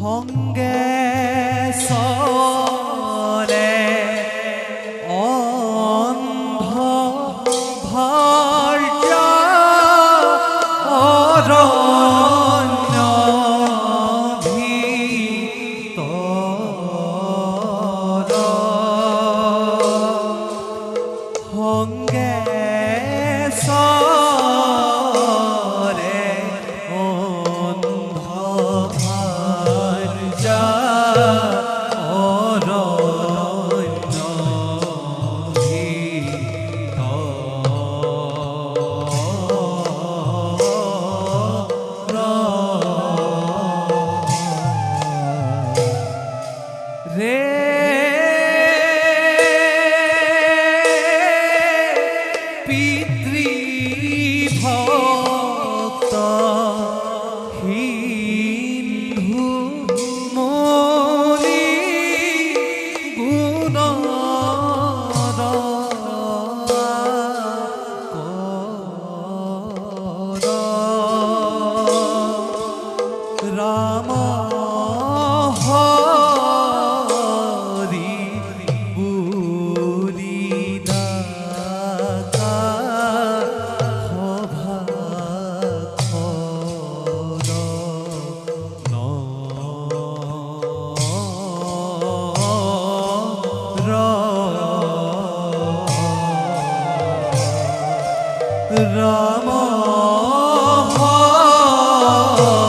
সংগে চলে অন্ধ ভাৰ্যা অৰণ্য ভিতৰ সংগে চলে অন্ধ ভাৰ্যা অৰণ্য ভিতৰ ৰে পিতৃভক্ত হিন্দু মনি গুণৰ কৰ ৰাম হৰি বুলি ডাকা সভাখনৰ ৰাম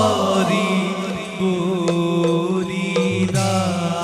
হৰি বুলি ডাকা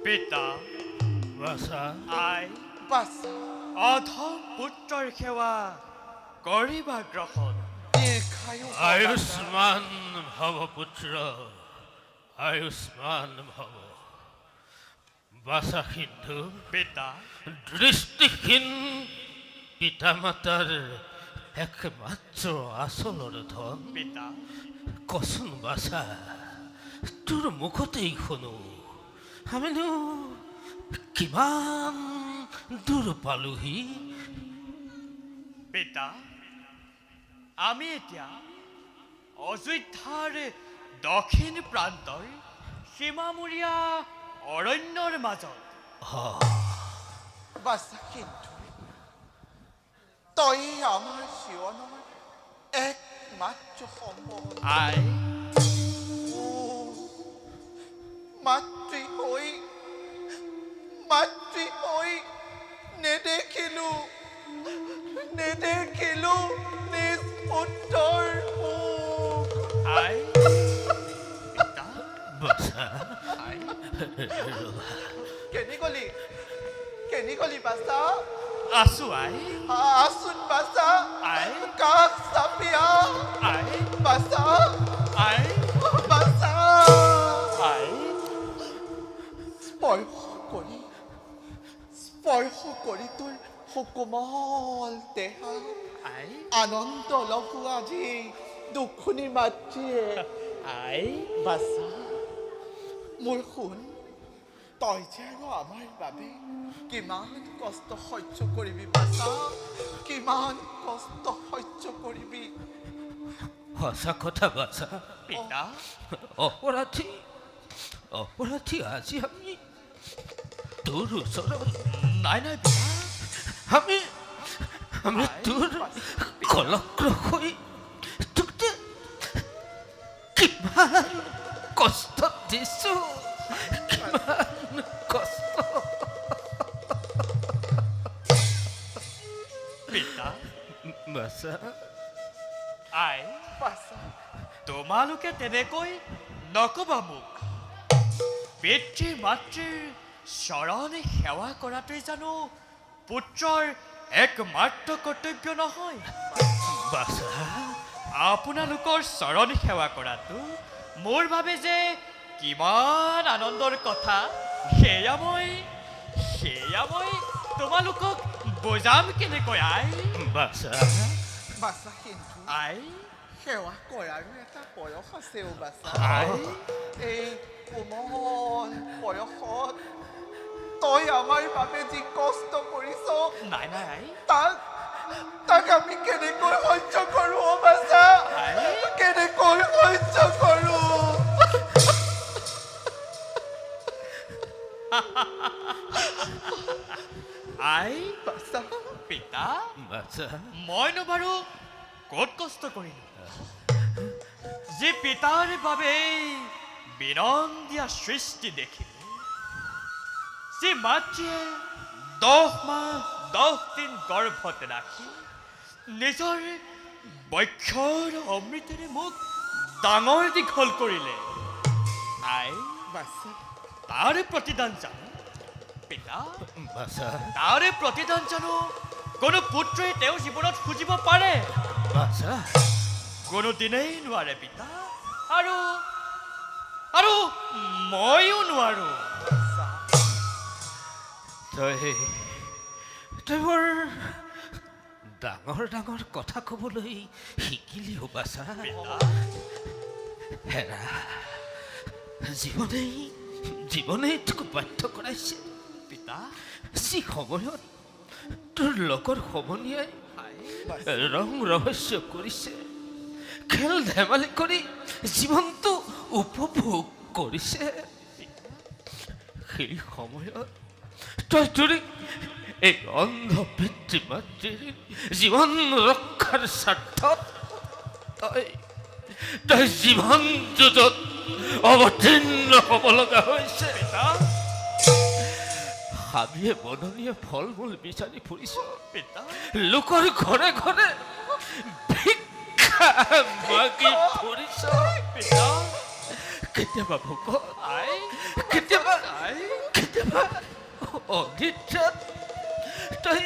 পিতা বাছা আই বাছা অধম পুত্ৰৰ সেৱা কৰিবা গ্ৰহণ দীৰ্ঘায়ু আয়ুষ্মান ভৱ পুত্ৰ আয়ুষ্মান ভৱ বাছা সিন্ধু পিতা দৃষ্টিহীন পিতা মাতাৰ একমাত্ৰ আচলৰ ধন পিতা কচোন বাছা তোৰ মুখতেই শুনো আমিনো কিমান দূৰ পালোহি পিতা আমি এতিয়া অযোধ্যাৰ দক্ষিণ প্ৰান্তৰ সীমামূৰীয়া অৰণ্যৰ মাজত বাছা কিন্তু তই আমাৰ জীৱনৰ একমাত্ৰ সম্বল আই মাতৃ হৈ নেদেখিলোঁ নিজ পুত্ৰৰ মুখ আই পিতা বাছা আই কেনি গলি বাছা আছো আই আচোন বাছা আই কাষ চাপিয়া আই বাছা আই বাছা আই স্পৰ্শ কৰি তোৰ সুকোমল দেহা আই আনন্দ লগো আজি দুখুনি মাতৃয়ে আই বাছা মোৰ শুন তই যে আৰু আমাৰ বাবে কিমান কষ্ট সহ্য কৰিবি বাছা কিমান কষ্ট সহ্য কৰিবি সঁচা কথা বাছা পিতা অপৰাধী আজি আমি তোৰ ওচৰত নাই নাই পিতা আমি তোৰ কলক্ৰ হৈ তোক যে কিমান কষ্ট দিছো কিমান কষ্ট পিতা বাছা আই বাছা তোমালোকে তেনেকৈ নকবা মোক পিতৃ মাতৃৰ চৰণ সেৱা কৰাটোৱেই জানো পুত্ৰৰ একমাত্ৰ কৰ্তব্য নহয় বাছা আপোনালোকৰ চৰণ সেৱা কৰাটো মোৰ বাবে যে কিমান আনন্দৰ কথা সেয়া মই তোমালোকক বুজাম কেনেকৈ আই বাছা বাছা কিন্তু আই সেৱা কৰাৰো এটা বয়স আছে অ' বাছা আই এই কোমল বয়সত তই আমাৰ বাবে যি কষ্ট কৰিছ নাই নাই আই তাক আমি কেনেকৈ সহ্য কৰোঁ অ' বাছা আই কেনেকৈ সহ্য কৰোঁ আই বাছা পিতা বাছা মইনো বাৰু ক'ত কষ্ট কৰিলোঁ যি পিতাৰ বাবে বিনন্দীয়া সৃষ্টি দেখিলে যি মাতৃয়ে 10 মাহ 10 দিন গৰ্ভত ৰাখি নিজৰ বক্ষৰ অমৃতেৰে মোক ডাঙৰ দীঘল কৰিলে আই বাছা তাৰে প্ৰতিদান জানো পিতা বাছা তাৰে প্ৰতিদান জানো কোনো পুত্ৰই তেওঁৰ জীৱনত খুজিব পাৰে বাছা কোনোদিনেই নোৱাৰে পিতা আৰু মইও নোৱাৰো বাছা তই বৰ ডাঙৰ ডাঙৰ কথা ক'বলৈ শিকিলি অ' বাছা পিতা হেৰা জীৱনেই তোক বাধ্য কৰাইছে পিতা যি সময়ত তোৰ লগৰ সমনীয়াই আই ৰং ৰহস্য কৰিছে খেল ধেমালি কৰি জীৱনটো উপভোগ কৰিছে সেই সময়ত তই তোৰ এই অন্ধ পিতৃ মাতৃৰ জীৱন ৰক্ষাৰ স্বাৰ্থত তই জীৱন যুঁজত অৱতীৰ্ণ হ'ব লগা হৈছে পিতা হাবিয়ে বননীয়ে ফল মূল বিচাৰি ফুৰিছ পিতা লোকৰ ঘৰে ঘৰে ভিক্ষা মাগি ফুৰিছ পিতা কেতিয়াবা ভোকত আই কেতিয়াবা আই অনিদ্ৰাত তই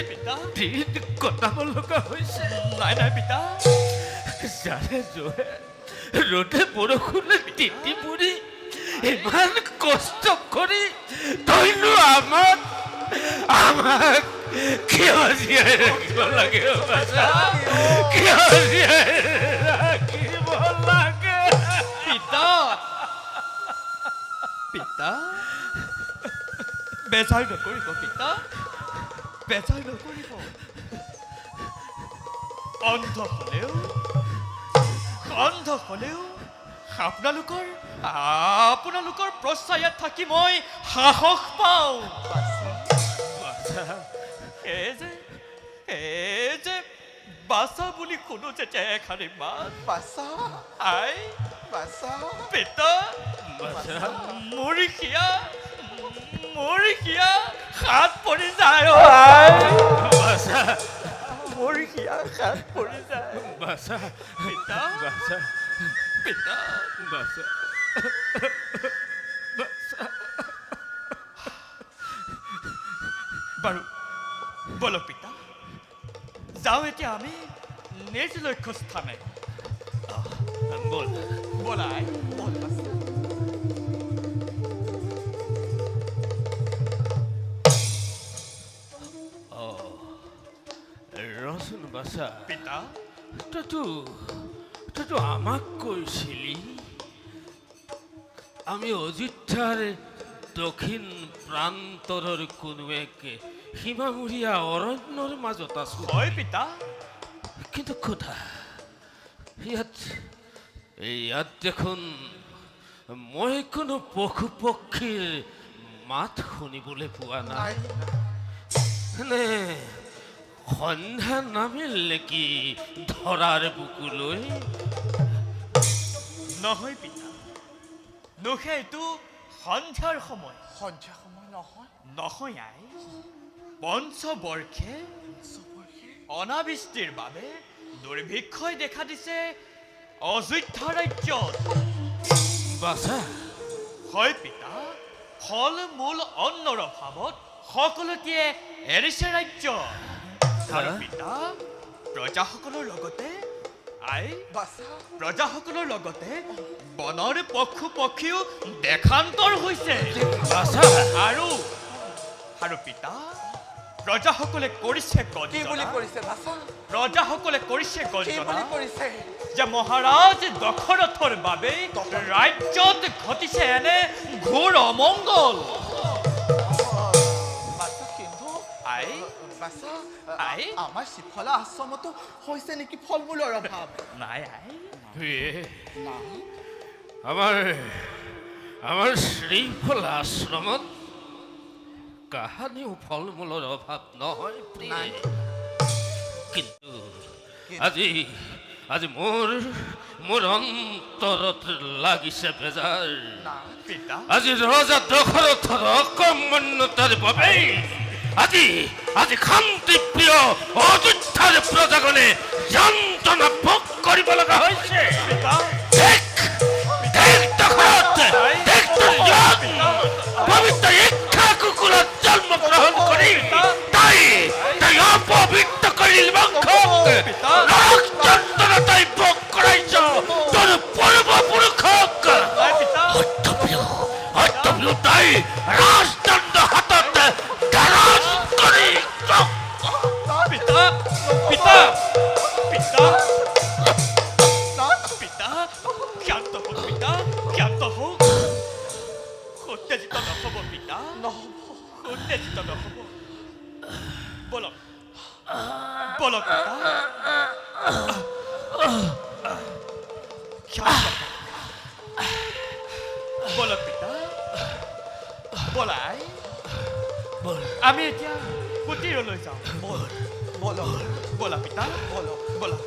পিতা দিন কটাব লগা হৈছে নাই নাই পিতা জানে জোৰে ৰ'দে বৰষুণে তিতি পুৰি ইমান কষ্ট কৰি তইনো আমাক কিয় জীয়াই ৰাখিব লাগে অ' বাছা? কিয় জীয়াই ৰাখিব লাগে পিতা পিতা বেজাৰ নকৰিব পিতা বেজাৰ নকৰিব অন্ধ হলেও আপোনালোকৰ প্ৰশ্ৰয়ত থাকি মই সাহস পাওঁ এই যে বাছা বুলি শুনো যেতিয়া এখানি মাত বাছা আই বাছা পিতা মৰিষিয়া হাত পৰি যায় অ' আই বাছা মৰিষিয়া হাত পৰি যায় বাছা পিতা বাছা পিতা বাছা বাৰু বলক পিতা যাওঁ এতিয়া আমি নিজ লক্ষ্য স্থানে বল বলাই বল বাছা ৰচোন বাছা পিতা তইতো আমাক কৈছিলি আমি অযোধ্যাৰ দক্ষিণ প্ৰান্তৰৰ কোনো এক সীমামূৰীয়া অৰণ্যৰ মাজত আছো হয় পিতা কিন্তু কথা ইয়াত দেখোন মই কোনো পশু পক্ষীৰ মাত শুনিবলৈ পোৱা নাই নে সন্ধ্যা নামিল নেকি ধৰাৰ বুকুলৈ নহয় পিতা নোখে এইটো সন্ধ্যাৰ সময় সন্ধ্যা সময় নহয় নহয় আই পঞ্চবৰ্ষে চবৰহে অনাবৃষ্টিৰ বাবে দুৰ্ভিক্ষই দেখা দিছে অযোধ্যা ৰাজ্যত। বাছা হয় পিতা, ফল মূল অন্নৰ অভাৱত সকলোটিয়ে এৰিছে ৰাজ্য। আৰু পিতা, প্ৰজাসকলৰ লগতে বাছা প্ৰজাসকলৰ লগতে বনৰ পশু পক্ষীও দেশান্তৰ হৈছে। বাছা আৰু পিতা, প্ৰজাসকলে কৰিছে কি বুলি গৰ্জনা। কৰিছে বাছা? প্ৰজাসকলে কৰিছে কি বুলি গৰ্জনা কৰিছে? যে মহাৰাজ দশৰথৰ বাবে ৰাজ্যত ঘটিছে এনে ঘোৰ অমংগল। বাছা কিন্তু আই বাছা আই? আমাৰ শ্ৰীফলা আশ্ৰমতো হৈছে নেকি ফল মূলৰ অভাৱ? নাই আই, নাই আমাৰ শ্ৰীফল আশ্ৰমত কাহানিও ফল মূলৰ অভাৱ নহয় প্ৰিয়ে। নাই। কিন্তু আজি মোৰ অন্তৰত লাগিছে বেজাৰ। নাই পিতা আজি ৰজা দশৰথৰ অকৰ্মণ্যতাৰ বাবে আজি শান্তি প্ৰিয় অযোধ্যাৰ প্ৰজাগণে যন্ত্ৰণা ভোগ কৰিব লগা হৈছে। পিতা দেখ দশৰথ, দেখ তোৰ জন্ম পবিত্ৰ ইচ্ছা কুকুৰত জন্মগ্ৰহণ কৰি তাই অপবিত্ৰ কৰিল বংশক। নৰক যন্ত্ৰণা তাই ভোগ কৰাইছ তোৰ পূৰ্বপুৰুষক। নাই পিতা সত্যপ্ৰিয় তাই ৰাজদণ্ড হাতত ধাৰণ কৰি পিতা পিতা পিতা নাই পিতা ক্ষান্ত হওক পিতা, ক্ষান্ত হওক। উত্তেজিত নহ'ব পিতা, নহ'ব উত্তেজিত নহ'ব। বলক বলক পিতা, ক্ষান্ত হওক। বলক পিতা, বলাই আমি এতিয়া কুটিৰলৈ যাওঁ। বলো বলা পিতা, বলো বলা।